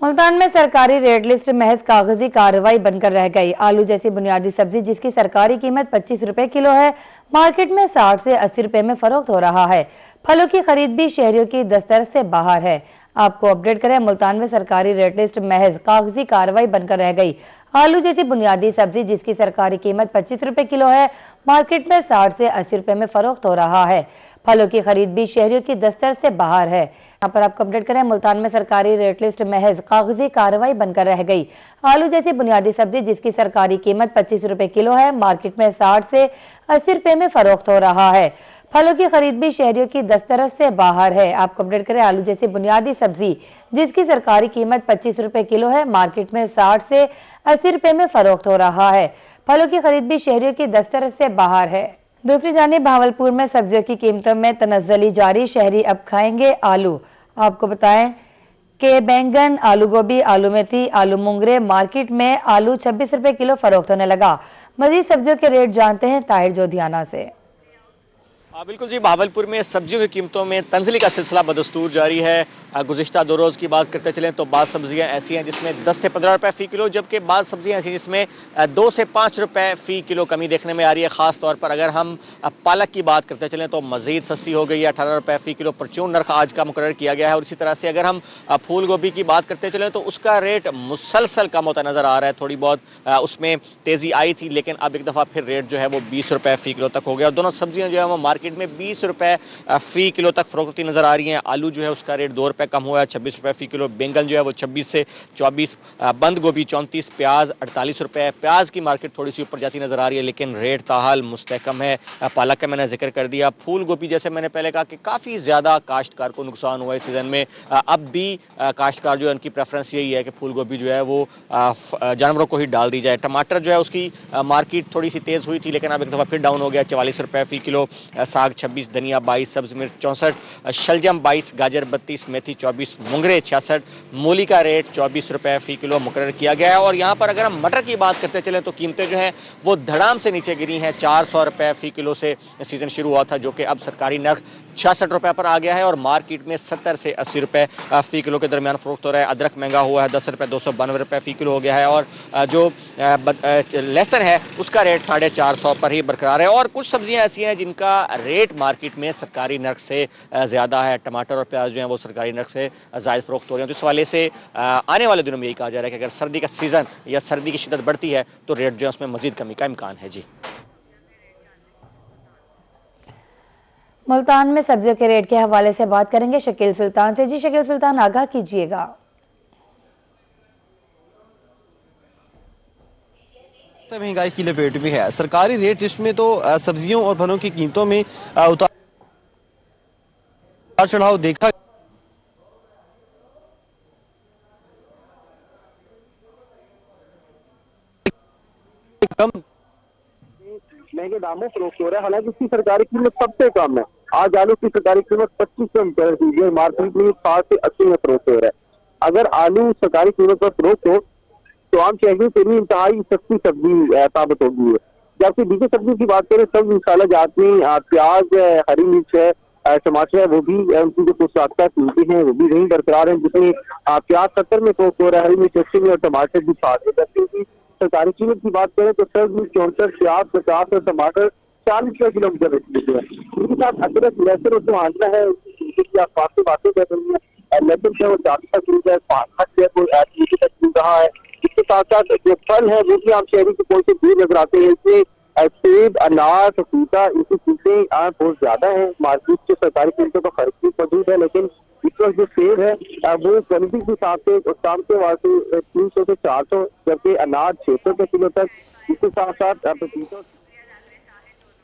मुल्तान में सरकारी rate list महज कागजी कार्रवाई बनकर रह गई। आलू जैसी बुनियादी सब्जी जिसकी सरकारी कीमत 25 रुपए किलो है, मार्केट में 60 से 80 रुपए में फरोख्त हो रहा है। फलों की खरीद भी शहरियों की दस्तरस से बाहर है। आपको अपडेट करें, मुल्तान में सरकारी रेट लिस्ट महज कागजी कार्रवाई बनकर रह गई। आलू जैसी बुनियादी सब्जी जिसकी सरकारी कीमत 25 रुपए किलो है, मार्केट में 60 से 80 रुपए में फरोख्त हो रहा है। फलों की खरीद भी शहरियों की दस्तरस से बाहर है। यहाँ पर आपको अपडेट करें, मुल्तान में सरकारी रेट लिस्ट महज कागजी कार्रवाई बनकर रह गई। आलू जैसी बुनियादी सब्जी जिसकी सरकारी कीमत 25 रुपए किलो है, मार्केट में 60 से 80 रुपए में फरोख्त हो रहा है। फलों की खरीद भी शहरियों की दस्तरस से बाहर है। आपको अपडेट करें, आलू जैसी बुनियादी सब्जी जिसकी सरकारी कीमत 25 रुपए किलो है, मार्केट में 60 से 80 रुपए में फरोख्त हो रहा है। फलों की खरीद भी शहरियों की दस्तरस से बाहर है। दूसरी जानिब भावलपुर में सब्जियों की कीमतों में तनज़्ज़ुली जारी। शहरी अब खाएंगे आलू। आपको बताएं कि बैंगन, आलू गोभी, आलू मेथी, आलू मूंगरे मार्केट में आलू 26 रुपए किलो फरोख्त होने लगा। मजीद सब्जियों के रेट जानते हैं ताहिर जोधियाना से। बिल्कुल जी, भावलपुर में सब्जियों की कीमतों में तंजली का सिलसिला बदस्तूर जारी है। गुज़िश्ता 2 रोज़ की बात करते चलें तो बाद सब्जियां ऐसी हैं जिसमें 10 से 15 रुपए फी किलो, जबकि बाद सब्जियां ऐसी जिसमें 2 से 5 रुपए फी किलो कमी देखने में आ रही है। खास तौर पर अगर हम पालक की बात करते चलें तो मजीद सस्ती हो गई है, 18 रुपए फी किलो परचून नर्ख आज का मुकर्रर किया गया है। और इसी तरह से अगर हम फूल गोभी की बात करते चलें तो उसका रेट मुसलसल कम होता नजर आ रहा है। थोड़ी बहुत उसमें तेजी आई थी, लेकिन अब एक दफा फिर रेट जो है वो 20 रुपए फी किलो तक हो गया। और दोनों सब्जियां जो है वो मार्केट में 20 रुपए फी किलो तक फरोख्त होती नजर आ रही हैं। आलू जो है उसका रेट 2 रुपए कम हुआ है, 26 रुपए फी किलो। बैंगन जो है वो 26 से 24, बंद गोभी 34, प्याज 48 रुपए। प्याज की मार्केट थोड़ी सी ऊपर जाती नजर आ रही है, लेकिन रेट ताहाल मुस्तहकम है। पालक का मैंने जिक्र कर दिया। फूल गोभी जैसे मैंने पहले कहा कि काफी ज्यादा काश्तकार को नुकसान हुआ इस सीजन में। अब भी काश्तकार जो है उनकी प्रेफरेंस यही है कि फूल गोभी जो है वो जानवरों को ही डाल दी जाए। टमाटर जो है उसकी मार्केट थोड़ी सी तेज हुई थी, लेकिन अब एक दफा फिर डाउन हो गया, 44 रुपए फी किलो। साग 26, धनिया 22, सब्ज मिर्च 64, शलजम 22, गाजर 32, मेथी 24, मुंगरे 66। मूली का रेट 24 रुपए फी किलो मुकर्रर किया गया है। और यहां पर अगर हम मटर की बात करते चले तो कीमतें जो हैं वो धड़ाम से नीचे गिरी हैं। 400 रुपए फी किलो से सीजन शुरू हुआ था, जो कि अब सरकारी नर्ख 66 रुपए पर आ गया है और मार्केट में 70 से 80 रुपए फी किलो के दरमियान फरोख्त हो रहा है। अदरक महंगा हुआ है, 10 रुपए 292 रुपए फी किलो हो गया है। और जो लहसुन है उसका रेट 450 पर ही बरकरार है। और कुछ सब्जियां ऐसी हैं जिनका रेट मार्केट में सरकारी नर्ख से ज्यादा है। टमाटर और प्याज जो है वो सरकारी नर्ख से जायद फरोख्त हो रहे हैं। तो इस हवाले से आने वाले दिनों में यही कहा जा रहा है कि अगर सर्दी का सीजन या सर्दी की शिद्दत बढ़ती है तो रेट जो है उसमें मजीद कमी का इम्कान है। जी, मुल्तान में सब्जियों के रेट के हवाले से बात करेंगे शकील सुल्तान से। जी शकील सुल्तान, आगाह कीजिएगा। महंगाई की लपेट में है। सरकारी रेट लिस्ट में तो सब्जियों और फलों की कीमतों में उतार चढ़ाव देखा कम महंगे दामों फरोख्त हो रहा है। हालांकि इसकी सरकारी कीमत सबसे कम है। आज आलू की सरकारी कीमत 25 से मुकर्रर की गई, मार्केट में 60 से 80 में फरोख्त हो रहा है। अगर आलू सरकारी कीमत पर फरोख्त हो तो आम शहरियों के लिए इंतहाई सस्ती सब्जी साबित होगी है। जबकि दूसरी सब्जी की बात करें, सब इंशाल्लाह जात में प्याज है, हरी मिर्च है, टमाटर है, वो भी उनकी जो कुछ साख्ता कीमतें हैं वो भी नहीं बरकरार है। जिसमें प्याज 70 में फरोख्त हो रहा है, हरी मिर्च 80 में और टमाटर भी 60 में। जबकि सरकारी कीमत की बात करें तो सब मिर्च 64, प्याज 50 और टमाटर 40 रुपए किलो की है। इनके साथ अदरक, लहसुन और जो आंटा है उसकी आसपास से बातें कर रही है। लहसुन है वो 40 तक मिल जाए, 5 है वो 30 तक मिल रहा है। इसके साथ साथ जो फल है वो भी आप शहरी के कोई से दूर नजर आते हैं। इसमें सेब, अनार, पपीता, इनकी कीमतें बहुत ज्यादा है। मार्केट के सरकारी कीमतों का फर्क भी मौजूद है, लेकिन इस वक्त जो सेब है वो क्वालिटी के हिसाब से शाम के वास्ते 300 से 400, जबकि अनार 600 रुपए किलो तक। इसके साथ साथ पपीता